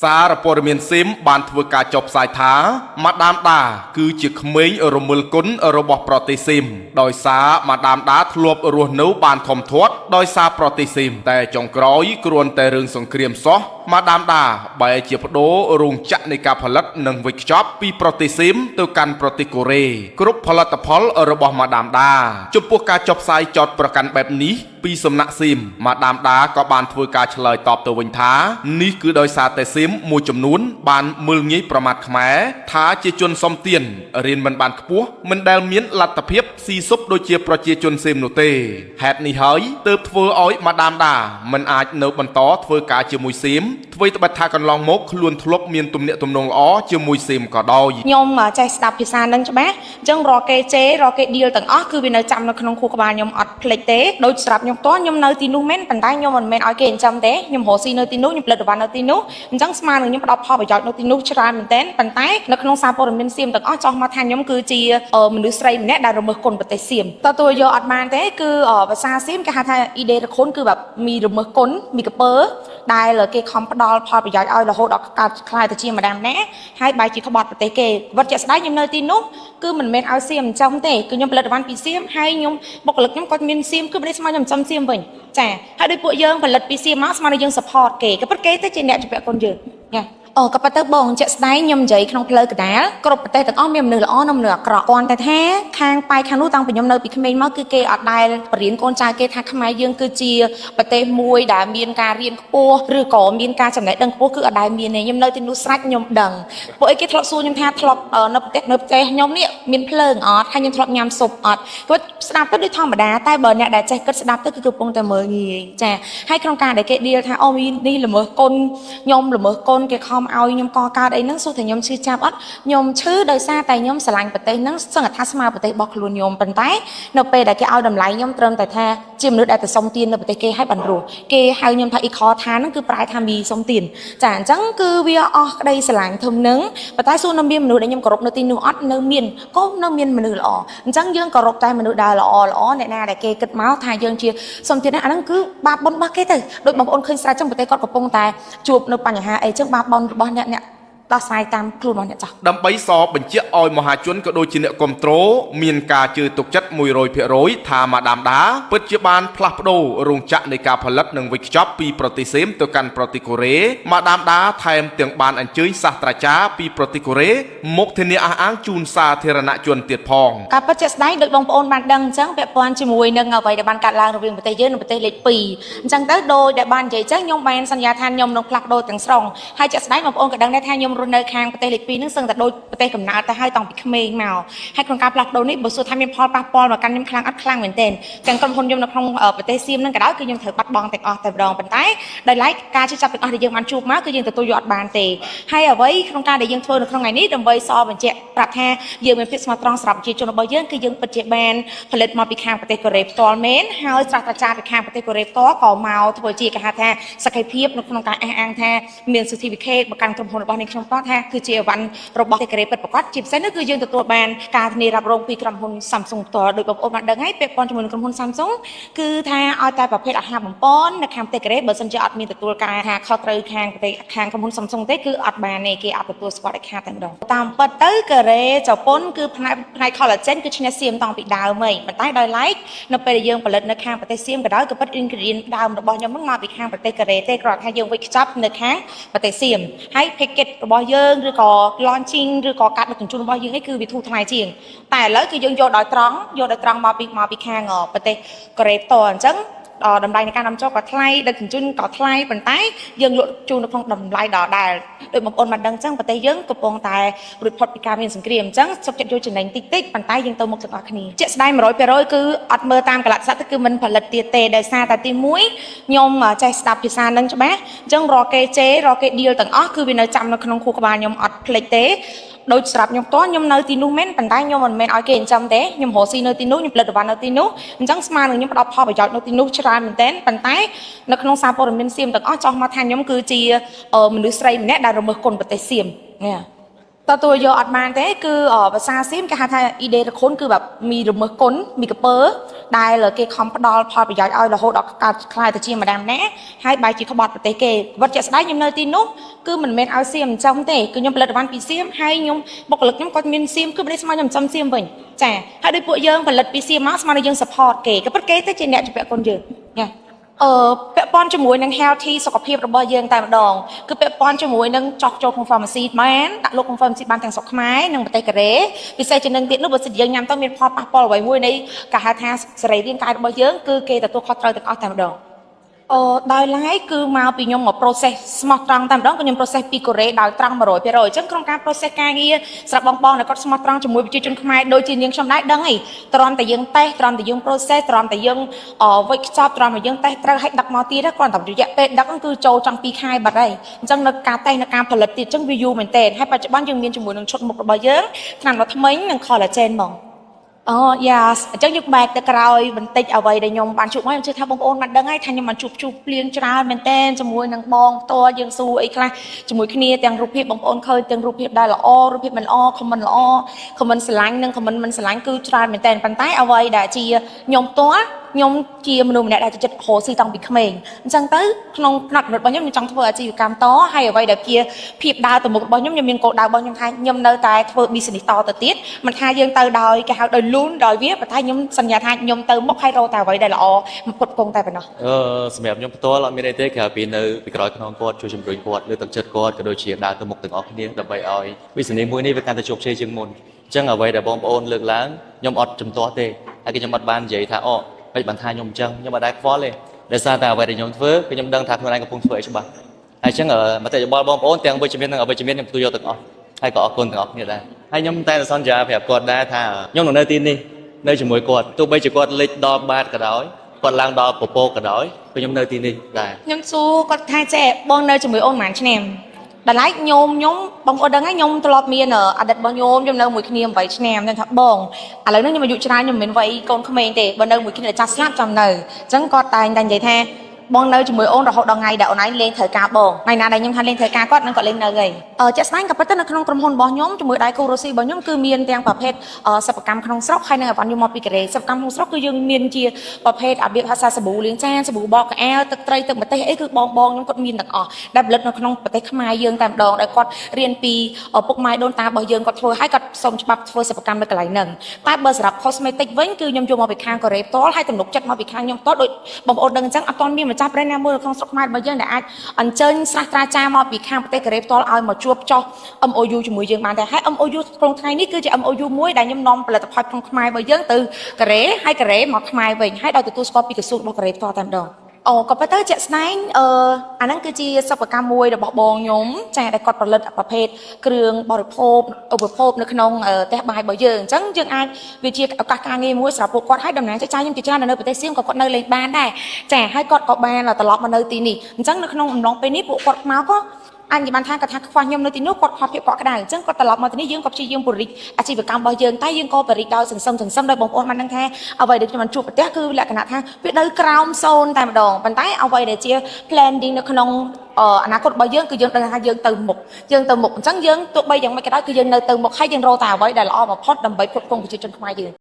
សារព័ត៌មានស៊ីមបានធ្វើការចុះផ្សាយថាម៉ាដាមដាគឺជាក្មេងរមិលគុណរបស់ប្រទេសស៊ីមដោយសារម៉ាដាមដាធ្លាប់រស់នៅបានធំធាត់ដោយសារប្រទេសស៊ីមតែចុងក្រោយគ្រាន់តែរឿងសង្គ្រាមសោះម៉ាដាមដាបែរជាបដូររោងចក្រនៃការផលិតនិងវេចខ្ចប់ពីប្រទេសស៊ីមទៅកាន់ប្រទេសកូរ៉េគ្រប់ផលិតផលរបស់ម៉ាដាមដាចំពោះការចុះផ្សាយចោទប្រកាន់បែបនេះពីសំណាក់ស៊ីមម៉ាដាមដាក៏បានធ្វើការឆ្លើយតបទៅវិញថានេះគឺដោយសារតែស៊ីមមួយចំនួនបានមើលងាយប្រមាថខ្មែរថាជាជនសុំទានរៀនមិនបានខ្ពស់មិនដែលមានលទ្ធភាពស៊ីស៊ុបដូចជាប្រជាជនស៊ីមនោះទេហេតុនេះហើយទើបធ្វើឲ្យម៉ាដាមដាមិនអាចនៅបន្តធ្វើការជាមួយស៊ីមអ្វីត្បិតថាកន្លងមកខ្លួនធ្លាប់មានទំនាក់ទំនងល្អជាមួយស៊ីមក៏ដោយខ្ញុំចេះស្ដាប់ភាសានឹងច្បាស់អញ្ចឹងរកគេជេររកគេឌីលទាំងអស់គឺវានៅចាំនៅក្នុងខួរក្បាលខ្ញុំអត់ភ្លេចទេដូចស្រាប់ខ្ញុំផ្ទាល់ខ្ញុំនៅទីនោះមែនប៉ុន្តែខ្ញុំមិនមែនឲ្យគេចិញ្ចឹមទេខ្ញុំរកស៊ីនៅទីនោះខ្ញុំផលិតវ៉ាន់នៅទីនោះអញ្ចឹងស្មើនឹងខ្ញុំផ្ដល់ផលប្រយោជន៍នៅទីនោះច្រើនមែនទែនប៉ុន្តែនៅក្នុងសារព័ត៌មានសៀមទាំងអស់ចោះមកថាខ្ញុំគឺជាមនុស្សស្រីម្នាក់ដែលរមើលគុណប្រទេសសៀមទទួលយកអត់បានទេគឺភាសាសៀមគេហៅថាអ៊ីដេរខុនគឺแบบมีរមើលគុណมีកពើដែលគេខំផ្ដល់ផលប្រយោជន៍ឲ្យរហូតដល់ការខ្លាយទៅជាម្ដងណាហើយបែរជាក្បត់ប្រទេសគេវត្តជាក់ស្ដែងខ្ញុំនៅទីនោះគឺមិនមែនឲ្យសៀមចិញ្ចឹមទេគឺខ្ញុំផលិតវ៉ាន់ពីសៀមហើយខ្ញុំបុគ្គលិកខ្ញុំគាត់មានសៀមគឺមិនได้ស្មើខ្ញុំចិញ្ចឹមសៀមវិញចាហើយដោយពួកយើងផលិតពីសៀមមកស្មើនឹងយើង support គេក៏ប៉ុន្តែគេទៅជាអ្នកជំពាក់គុណយើងណាក៏ប៉ុន្តែបងជាក់ស្ដែងខ្ញុំនិយាយក្នុងផ្លូវកណ្ដាលគ្រប់ប្រទេសទាំងអស់មានមនុស្សល្អនិងមនុស្សអាក្រក់គាត់តែថាខាងប៉ៃខាងនោះតាំងពីខ្ញុំនៅពីក្មេងមកគឺគេអត់ដែលបរៀនកូនចៅគេថាខ្មែរយើងគឺជាប្រទេសមួយដែលមានការរៀនខ្ពស់ឬក៏មានការចំណេះដឹងខ្ពស់គឺអត់ដែលមានទេខ្ញុំនៅទីនោះស្រេចខ្ញុំដឹងពួកអីគេធ្លាប់សួរខ្ញុំថាធ្លាប់នៅប្រទេសខ្ញុំនេះមានភ្លើងអត់ហើយខ្ញុំធ្លាប់ញ៉ាំស៊ុបអត់គាត់ស្ដាប់ទៅដូចធម្មតាតែបើអ្នកដែលចេះគិតស្ដាប់ទៅគឺកំពុងតែមើលងាយចាហើយក្នុងការដែលគេឌីលថាអូនេះល្មើសគុណខ្ញុំល្មើសគុណគេខំឲ្យខ្ញុំកកើតអីហ្នឹងសួរថាខ្ញុំឈឺចាប់អត់ខ្ញុំឈឺដោយសារតែខ្ញុំស្រឡាញ់ប្រទេសហ្នឹងសឹងថាស្មើប្រទេសរបស់ខ្លួនខ្ញុំប៉ុន្តែនៅពេលដែលគេឲ្យតម្លៃខ្ញុំត្រឹមតែថាជាមនុស្សដែលទៅសុំទាននៅប្រទេសគេឲ្យបានរស់គេហៅខ្ញុំថាអ៊ីខថាហ្នឹងគឺប្រែថាមីសុំទានចាអញ្ចឹងគឺវាអស់ក្តីស្រឡាញ់ធំហ្នឹងប៉ុន្តែសួរនៅមានមនុស្សដែលខ្ញុំគោរពនៅទីនោះអត់នៅមានក៏នៅមានមនុស្សល្អអញ្ចឹងយើងគោរពតែមនុស្សដែលល្អអ្នកណាដែលគេគិតមកថាយើងជាសុំទានអាហ្នឹងគឺបាបបុណ្យរបស់គេទៅដូចបងប្អូនឃើញស្រាច់ចឹងប្រទេសគាត់កំពុងតែជួបនៅបញ្ហាអីចឹងបាបបុណ្យរបស់អ្នកដោះស្រាយតាមខ្លួនរបស់អ្នកចាស់ដើម្បីសបញ្ជាក់ឲ្យមហាជនក៏ដូចជាអ្នកគ្រប់គ្រងមានការជឿទុកចិត្ត 100% ថាម៉ាដាមដាពិតជាបានផ្លាស់ប្ដូររោងចក្រនៃការផលិតនិងវេចខ្ចប់ពីប្រទេសស៊ីមទៅកាន់ប្រទេសកូរ៉េម៉ាដាមដាថែមទាំងបានអញ្ជើញសាស្ត្រាចារ្យពីប្រទេសកូរ៉េមកធានាអះអាងជូនសាធារណជនទៀតផងការពិតជាក់ស្ដែងដូចបងប្អូនបានដឹងអញ្ចឹងពាក់ព័ន្ធជាមួយនឹងអ្វីដែលបានកាត់ឡើងរវាងប្រទេសយើងនិងប្រទេសលេខ2អញ្ចឹងទៅដោយដែលបាននិយាយអញ្ចឹងខ្ញុំបានសន្យាថាខ្ញុំនឹងផ្លាស់ប្ដូរទាំងស្រុងហើយជាក់ស្ដែងបងប្អូនក៏ដឹងដែរថាខ្ញុំរស់នៅខាងប្រទេសលេខ2ហ្នឹងសឹងតែដូចប្រទេសកំណើតទៅហើយតាំងពីក្មេងមកហើយក្នុងការផ្លាស់ប្ដូរនេះបើសួរថាមានផលប៉ះពាល់មកកាន់ខ្ញុំខ្លាំងអត់ខ្លាំងមែនទែនទាំងក្រុមហ៊ុនខ្ញុំនៅក្នុងប្រទេសសៀមហ្នឹងក៏ដោយគឺខ្ញុំត្រូវបាត់បង់ទាំងអស់តែម្ដងប៉ុន្តែដោយឡែកការជិះចាប់ទាំងអស់ដែលយើងបានជួបមកគឺយើងទទួលយកអត់បានទេហើយអ្វីក្នុងការដែលយើងធ្វើនៅក្នុងថ្ងៃនេះដើម្បីសបញ្ជាក់ប្រាប់ថាយើងមានភាពស្មោះត្រង់សម្រាប់ប្រជាជនរបស់យើងគឺយើងពិតជាបានផលិតមកពីខាងប្រទេសកូរ៉េផ្ទាល់មែនហើយសាស្ត្រាចារ្យពីខាងប្រទេសកូរ៉េផ្ទាល់ក៏មកធ្វើជាគេហៅថាសក្ខីភាពនៅក្នុងការអះអាងថាមាន certificate មកកាន់ក្រុមហ៊ុនរបស់នាងខ្ញុំផ្ទាល់ថាគឺជាអវ៉ាន់របស់ប្រទេសកូរ៉េពិតប្រាកដជាពិសេសនោះគឺយើងទទួលបានការធានារ៉ាប់រងពីក្រុមហ៊ុន Samsung ផ្ទាល់ដោយបងប្អូនបានដឹងហើយពាក់ព័ន្ធជាមួយនឹងក្រុមហ៊ុន Samsung គឺថាឲ្យតែប្រភេទអាហារបំពន់នៅខាងប្រទេសកូរ៉េបើសិនជាអត់មានទទួលការថាខុសត្រូវខាងប្រទេសខាងក្រុមហ៊ុន Samsung ទេគឺអត់បានទេគេអត់ទទួលស្គាល់ឲ្យខាតតែម្ដងតាមពិតទៅកូរ៉េជប៉ុនគឺផ្នែក collagen គឺឈ្នះសៀមតាំងពីដើមហីប៉ុន្តែដោយឡែកនៅពេលដែលយើងផលិតនៅខាងប្រទេសសៀមក៏ដោយក៏ពិត ingredient ដើមរបស់ខ្ញុំហ្នឹងមកពីខាងប្រទេសកូរ៉េទេគ្រាន់តែថាយើងវេចខ្ចប់នៅខាងប្រទេសសៀមហើយ package របស់យើងឬក៏ launching ឬក៏ការដឹកជញ្ជូនរបស់យើងនេះគឺវាធូរថ្លៃជាងតែឥឡូវគឺយើងយកដោយត្រង់មកពីខាងប្រទេសកូរ៉េផ្ទាល់អញ្ចឹងតម្លៃនៃការនាំចូលក៏ថ្លៃដឹកជញ្ជូនក៏ថ្លៃប៉ុន្តែយើងលក់ជូននៅក្នុងតម្លៃដដែលដោយបងប្អូនបានដឹងអញ្ចឹងប្រទេសយើងកំពុងតែរួចផុតពីការមានសង្គ្រាមអញ្ចឹងសុខចិត្តយកចំណេញតិចប៉ុន្តែយើងទៅមុខទាំងអស់គ្នាជាក់ស្ដែង 100% គឺអត់មើលតាមកលៈទេសៈគឺមិនផលិតទៀតទេដោយសារតែទី1ខ្ញុំចេះស្ដាប់ភាសានឹងច្បាស់អញ្ចឹងរកគេជេររកគេឌីលទាំងអស់គឺវានៅចាំនៅក្នុងខួរក្បាលខ្ញុំអត់ភ្លេចទេដូចស្រាប់ខ្ញុំផ្ទាល់ខ្ញុំនៅទីនោះមែនប៉ុន្តែខ្ញុំមិនមែនឲ្យគេចិញ្ចឹមទេខ្ញុំរកស៊ីនៅទីនោះខ្ញុំផលិតវ៉ាន់នៅទីនោះអញ្ចឹងស្មើនឹងខ្ញុំផ្ដល់ផលប្រយោជន៍នៅទីនោះច្រើនមែនទែនប៉ុន្តែនៅក្នុងសារព័ត៌មានសៀមទាំងអស់ចោះមកថាខ្ញុំគឺជាមនុស្សស្រីម្នាក់ដែលរមើលគុណប្រទេសសៀមនេះ តើតួយកអត់បានទេគឺភាសាសៀមគេហៅថា ide រខុនគឺแบบมีរមើសគុណมีកពើដែលគេខំផ្ដល់ផលប្រយោជន៍ឲ្យរហូតដល់កើតខ្លាយទៅជាម្ដាមណាហើយបែរជាក្បត់ប្រទេសគេវត្តជាក់ស្ដែងខ្ញុំនៅទីនោះគឺមិនមែនឲ្យសៀមអញ្ចឹងទេគឺខ្ញុំផលិតបានពីសៀមហើយខ្ញុំបុគ្គលិកខ្ញុំក៏មានសៀមគឺមិនได้ស្មើខ្ញុំចំសៀមវិញចាហើយដោយពួកយើងផលិតពីសៀមមកស្មើនឹងយើង support គេក៏ពិតគេទៅជាអ្នកជំពាក់គុណយើងណាពាក់ព័ន្ធជាមួយនឹង healthy សុខភាពរបស់យើងតែម្ដងគឺពាក់ព័ន្ធជាមួយនឹងចោះចូលក្នុង pharmacy មែនដាក់លោកក្នុង pharmacy បានទាំងស្រុកខ្មែរនិងប្រទេសកូរ៉េពិសេសជាងនឹងទៀតនោះបើសិនយើងញ៉ាំទៅមានផលប៉ះពាល់អ្វីមួយនៃការហៅថាសរីរាង្គកាយរបស់យើងគឺគេទទួលខុសត្រូវទាំងអស់តែម្ដងដោយឡែកគឺមកពីខ្ញុំមក process ស្មោះត្រង់តែម្ដងក៏ខ្ញុំ process ពីកូរ៉េដោយត្រង់ 100% អញ្ចឹងក្នុងការ process ការងារសម្រាប់បងៗដែលគាត់ស្មោះត្រង់ជាមួយប្រជាជនខ្មែរដូចជានាងខ្ញុំដែរដឹងហីត្រង់តែយើងតេស្តត្រង់តែយើង process ត្រង់តែយើងវិចខ្ចប់ត្រង់តែយើងតេស្តត្រូវឲ្យដឹកមកទៀតគ្រាន់តែរយៈពេលដឹកគឺចូលចង់2ខែបាត់ហើយអញ្ចឹងនៅការតេស្តនៅការផលិតទៀតអញ្ចឹងវាយូរមែនទែនហើយបច្ចុប្បន្នយើងមានជាមួយនឹងឈុតមុខរបស់យើងថ្នាំដុសធ្មេញនិង collagen ហ្មងយ៉ាអញ្ចឹងយើងបែកទៅក្រោយបន្តិចអ្វីដែលខ្ញុំបានជួបមកខ្ញុំជឿថាបងប្អូនបានដឹងហើយថាខ្ញុំបានជួបភ្លៀងច្រើនមែនតើជាមួយនឹងបងផ្ទាល់យើងសួរអីខ្លះជាមួយគ្នាទាំងរូបភាពបងប្អូនឃើញទាំងរូបភាពដែលល្អរូបភាពមិនល្អ comment ល្អ comment ស្រឡាញ់និង comment មិនស្រឡាញ់គឺច្រើនមែនតើប៉ុន្តែអ្វីដែលជាខ្ញុំផ្ទាល់ខ្ញុំជាមនុស្សម្នាក់ដែលចិត្តរស់ស៊ីតាំងពីក្មេងអញ្ចឹងទៅក្នុងផ្នែករបស់ខ្ញុំចង់ធ្វើអាជីវកម្មតហើយអ្វីដែលជាភាពដើរទៅមុខរបស់ខ្ញុំមានគោលដៅរបស់ខ្ញុំថាខ្ញុំនៅតែធ្វើ business តទៅទៀតមិនថាយើងទៅដោយគេហៅដោយលូនដោយវាប៉ុន្តែខ្ញុំសន្យាថាខ្ញុំទៅមុខហើយរកតែអ្វីដែលល្អមកផ្គត់ផ្គង់តែប៉ុណ្ណោះសម្រាប់ខ្ញុំផ្ទាល់អត់មានអីទេក្រៅពីនៅពីក្រោយខ្នងគាត់ជួយជំរុញគាត់លើកទឹកចិត្តគាត់ក៏ដូចជាដើរទៅមុខទាំងអស់គ្នាដើម្បីឲ្យ business មួយនេះវាកាន់តែជោគជ័យជាងមុនអញ្ចឹងអ្វីដែលបងប្អូនលើកឡើងខ្ញុំអត់ជំទាស់ទេហើយខ្ញុំអត់បាននិយាយថាមិនបានថាខ្ញុំអញ្ចឹងខ្ញុំអត់ដែរខ្វល់ទេដោយសារតែអ្វីដែលខ្ញុំធ្វើគឺខ្ញុំដឹងថាខ្លួនឯងកំពុងធ្វើអីច្បាស់ហើយអញ្ចឹងមតិយោបល់បងប្អូនទាំងវិជ្ជមាននិងអវិជ្ជមានខ្ញុំទទួលយកទាំងអស់ហើយក៏អរគុណទាំងអស់គ្នាដែរហើយខ្ញុំតែសន្យាប្រាប់គាត់ដែរថាខ្ញុំនៅទីនេះនៅជាមួយគាត់ទោះបីជាគាត់លេចដល់បាតក៏ដោយគាត់ឡើងដល់ពពកក៏ដោយគឺខ្ញុំនៅទីនេះដែរខ្ញុំសួរគាត់ថាចេះបងនៅជាមួយអូនប្រហែលឆ្នាំដល់ឡែកខ្ញុំបងប្អូនដឹងហើយខ្ញុំធ្លាប់មានអតីតរបស់ខ្ញុំនៅមួយគ្នា8ឆ្នាំខ្ញុំថាបងឥឡូវនេះខ្ញុំអាយុច្រើនខ្ញុំមិនមែនវ័យកូនក្មេងទេបើនៅមួយគ្នាចាស់ស្លាប់ចាំនៅអញ្ចឹងគាត់តែនិយាយថាបងនៅជាមួយអូនរហូតដល់ថ្ងៃដែលអូនឯងលេងត្រូវការបងថ្ងៃណាដែលខ្ញុំថាលេងត្រូវការគាត់នឹងគាត់លេងនៅហើយជាក់ស្ដែងក៏ប៉ុន្តែនៅក្នុងក្រុមហ៊ុនរបស់ខ្ញុំជាមួយដៃគូរ៉ូស៊ីរបស់ខ្ញុំគឺមានទាំងប្រភេទសិប្បកម្មក្នុងស្រុកហើយនិងអវ៉ាន់ខ្ញុំមកពីកូរ៉េសិប្បកម្មក្នុងស្រុកគឺយើងមានជាប្រភេទរបៀបភាសាសាប៊ូលាងចានសាប៊ូបកកៅអៅទឹកត្រីទឹកម្ទេសអីគឺបងខ្ញុំគាត់មានទាំងអស់ដែលផលិតនៅក្នុងប្រទេសខ្មែរយើងតែម្ដងដែលគាត់រៀនពីពុកម៉ែដូនតារបស់យើងគាត់ធ្វើហើយគាត់សុំច្បាប់ធ្វើសិប្បកម្មនៅកន្លែងហ្នឹងតែបើសម្រាប់ cosmetic វិញគឺខ្ញុំយកមកពីខាងកូរ៉េផ្ទាល់ហើយទំនុកចិត្តមកពីខាងខ្ញុំផ្ទាល់ដូចបងប្អូនដឹងអញ្ចឹងអត់ទាន់មានម្ចាស់ brand ណាមួយនៅក្នុងស្រុកខ្មែររបស់យើងដែលអាចអញ្ជើញសាស្ត្រាចារ្យមកពីខាងប្រទេសកូរ៉េផ្ទាល់ឲ្យមកជួបចោះ MOU ជាមួយយើងបានតែហើយ MOU ក្នុងថ្ងៃនេះគឺជា MOU មួយដែលខ្ញុំនាំផលិតផលក្នុងខ្មែររបស់យើងទៅកូរ៉េហើយកូរ៉េមកខ្មែរវិញហើយដោយទទួលស្គាល់ពីក្រសួងរបស់កូរ៉េផ្ទាល់តែម្ដងក៏ប៉ុន្តែជាក់ស្ដែងអាហ្នឹងគឺជាសិប្បកម្មមួយរបស់បងខ្ញុំចាដែលគាត់ផលិតប្រភេទគ្រឿងបរិភោគឧបភោគនៅក្នុងផ្ទះបាយរបស់យើងអញ្ចឹងយើងអាចវាជាឱកាសការងារមួយសម្រាប់ពួកគាត់ឲ្យតំណាងចែកចាយខ្ញុំជាច្រើននៅប្រទេសសៀមក៏គាត់នៅលេងបានដែរចាហើយគាត់ក៏បានត្រឡប់មកនៅទីនេះអញ្ចឹងនៅក្នុងអំឡុងពេលនេះពួកគាត់មកក៏អញនិយាយបានថាគាត់ថាខ្វះខ្ញុំនៅទីនោះគាត់ខ្វះភាពកក់ក្ដៅអញ្ចឹងគាត់ត្រឡប់មកទីនេះយើងក៏ព្យាយាមពង្រីកអាជីវកម្មរបស់យើងតែយើងក៏ពង្រីកដោយសន្សំដោយបងប្អូនបានដឹងថាអ្វីដែលខ្ញុំបានជួបប្រទះគឺលក្ខណៈថាវានៅក្រោម0តែម្ដងប៉ុន្តែអ្វីដែលជា planning នៅក្នុងអនាគតរបស់យើងគឺយើងដឹងថាយើងទៅមុខអញ្ចឹងយើងទោះបីយ៉ាងម៉េចក៏ដោយគឺយើងនៅទៅមុខហើយយើងរកតែអ្វីដែលល្អបំផុតដើម្បីគ្រប់គ្រងប្រជាជនខ្មែរយើង